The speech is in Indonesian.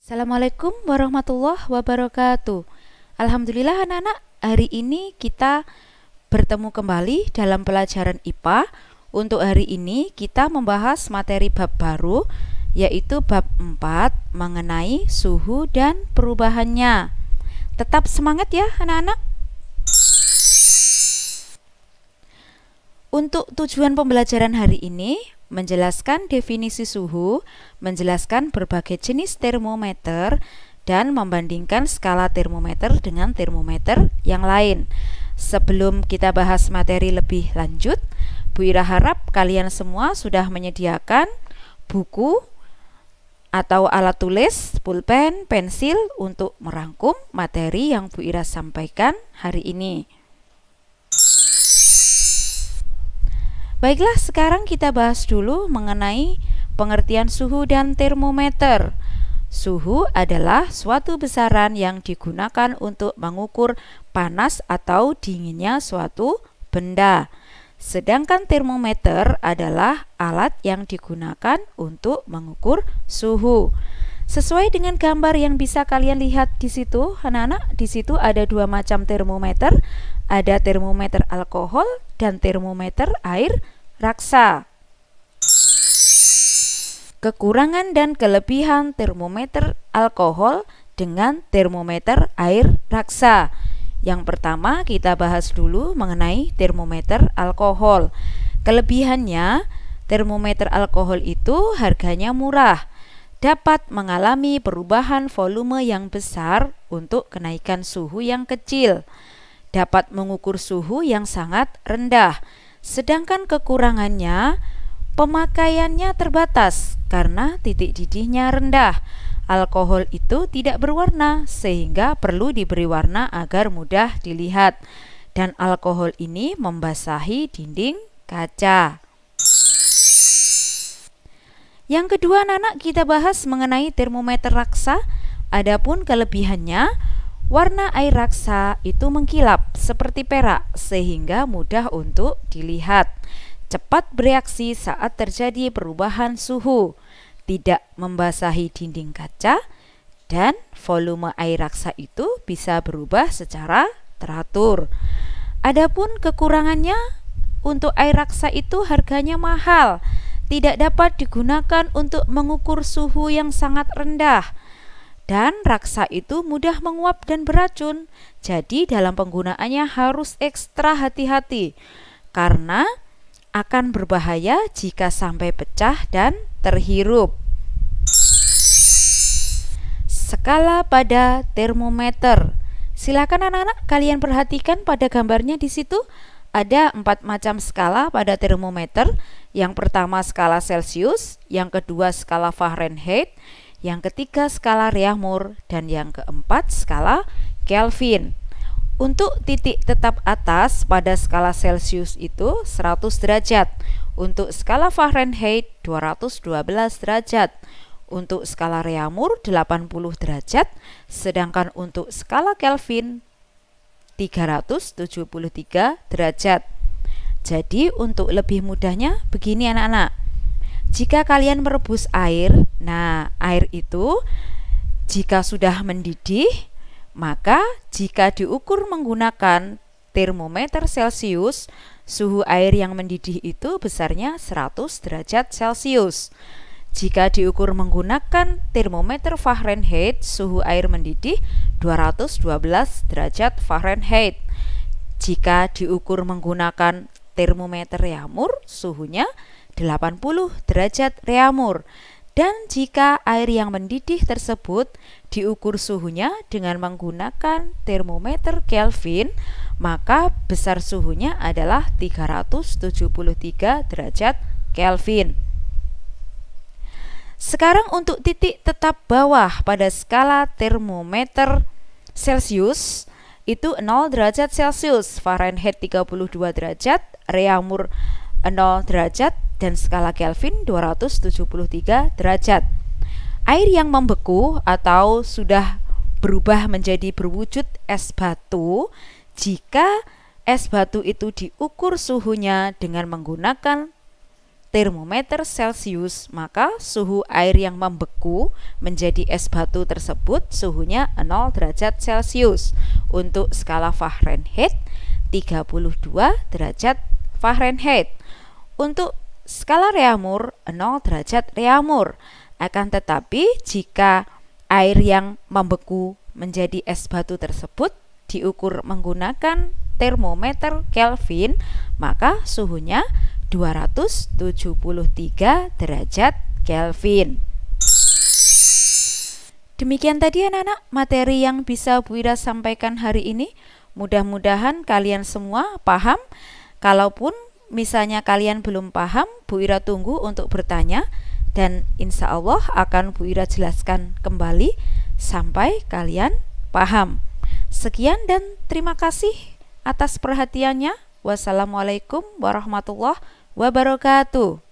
Assalamualaikum warahmatullahi wabarakatuh. Alhamdulillah anak-anak, hari ini kita bertemu kembali dalam pelajaran IPA. Untuk hari ini kita membahas materi bab baru, yaitu bab 4 mengenai suhu dan perubahannya. Tetap semangat ya anak-anak. Untuk tujuan pembelajaran hari ini, menjelaskan definisi suhu, menjelaskan berbagai jenis termometer, dan membandingkan skala termometer dengan termometer yang lain. Sebelum kita bahas materi lebih lanjut, Bu Ira harap kalian semua sudah menyediakan buku atau alat tulis, pulpen, pensil untuk merangkum materi yang Bu Ira sampaikan hari ini. Baiklah, sekarang kita bahas dulu mengenai pengertian suhu dan termometer. Suhu adalah suatu besaran yang digunakan untuk mengukur panas atau dinginnya suatu benda. Sedangkan termometer adalah alat yang digunakan untuk mengukur suhu. Sesuai dengan gambar yang bisa kalian lihat di situ, anak-anak, di situ ada dua macam termometer. Ada termometer alkohol dan termometer air raksa. Kekurangan dan kelebihan termometer alkohol dengan termometer air raksa. Yang pertama kita bahas dulu mengenai termometer alkohol. Kelebihannya, termometer alkohol itu harganya murah, dapat mengalami perubahan volume yang besar untuk kenaikan suhu yang kecil, dapat mengukur suhu yang sangat rendah. Sedangkan kekurangannya, pemakaiannya terbatas karena titik didihnya rendah. Alkohol itu tidak berwarna sehingga perlu diberi warna agar mudah dilihat. Dan alkohol ini membasahi dinding kaca. Yang kedua anak-anak, kita bahas mengenai termometer raksa. Adapun kelebihannya, warna air raksa itu mengkilap seperti perak sehingga mudah untuk dilihat. Cepat bereaksi saat terjadi perubahan suhu, tidak membasahi dinding kaca, dan volume air raksa itu bisa berubah secara teratur. Adapun kekurangannya, untuk air raksa itu harganya mahal, tidak dapat digunakan untuk mengukur suhu yang sangat rendah. Dan raksa itu mudah menguap dan beracun. Jadi dalam penggunaannya harus ekstra hati-hati karena akan berbahaya jika sampai pecah dan terhirup. Skala pada termometer. Silakan anak-anak kalian perhatikan pada gambarnya di situ. Ada 4 macam skala pada termometer. Yang pertama skala Celcius, yang kedua skala Fahrenheit, yang ketiga skala Reaumur, dan yang keempat skala Kelvin. Untuk titik tetap atas pada skala Celcius itu 100 derajat. Untuk skala Fahrenheit 212 derajat. Untuk skala Reaumur 80 derajat. Sedangkan untuk skala Kelvin 373 derajat. Jadi untuk lebih mudahnya begini anak-anak. Jika kalian merebus air, nah air itu jika sudah mendidih, maka jika diukur menggunakan termometer Celcius, suhu air yang mendidih itu besarnya 100 derajat Celcius. Jika diukur menggunakan termometer Fahrenheit, suhu air mendidih 212 derajat Fahrenheit. Jika diukur menggunakan termometer Reaumur, suhunya 80 derajat Reaumur. Dan jika air yang mendidih tersebut diukur suhunya dengan menggunakan termometer Kelvin, maka besar suhunya adalah 373 derajat Kelvin. Sekarang untuk titik tetap bawah pada skala termometer Celcius itu 0 derajat Celcius, Fahrenheit 32 derajat, Reaumur 0 derajat, dan skala Kelvin 273 derajat. Air yang membeku atau sudah berubah menjadi berwujud es batu, jika es batu itu diukur suhunya dengan menggunakan termometer Celcius, maka suhu air yang membeku menjadi es batu tersebut suhunya 0 derajat Celcius. Untuk skala Fahrenheit 32 derajat Fahrenheit. Untuk skala Reaumur 0 derajat Reaumur. Akan tetapi jika air yang membeku menjadi es batu tersebut diukur menggunakan termometer Kelvin, maka suhunya 273 derajat Kelvin. Demikian tadi anak-anak materi yang bisa Bu Ira sampaikan hari ini. Mudah-mudahan kalian semua paham. Kalaupun misalnya kalian belum paham, Bu Ira tunggu untuk bertanya dan insya Allah akan Bu Ira jelaskan kembali sampai kalian paham. Sekian dan terima kasih atas perhatiannya. Wassalamualaikum warahmatullahi wabarakatuh.